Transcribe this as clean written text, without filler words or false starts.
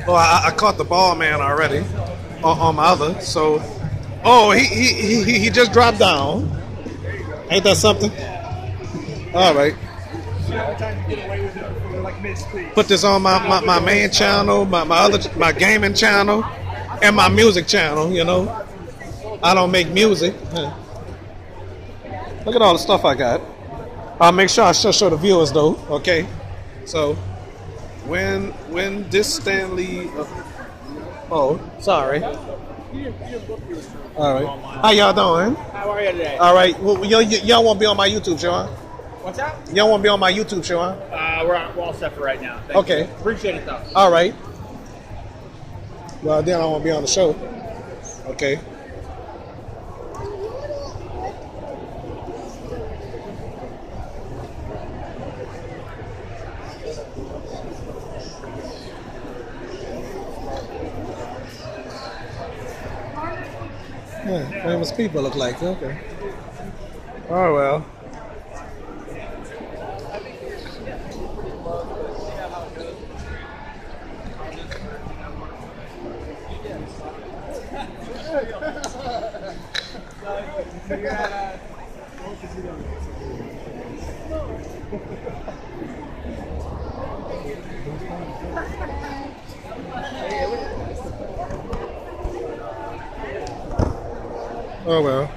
Oh, I caught the ball man already on my other. So, oh, he just dropped down. Ain't that something? All right. Put this on my main channel, my gaming channel, and my music channel. You know, I don't make music. Look at all the stuff I got. I'll make sure I show the viewers though. Okay, so when this Stanley, oh sorry. All right, how y'all doing? How are you today? All right, well, y'all won't be on my YouTube show, huh? What's that? Y'all won't be on my YouTube show, huh? We're all set for right now. Thank Okay. you. Appreciate it, though. All right. Well, then I won't be on the show. Okay. Yeah, famous people look like. Okay. Oh, well. Oh, well.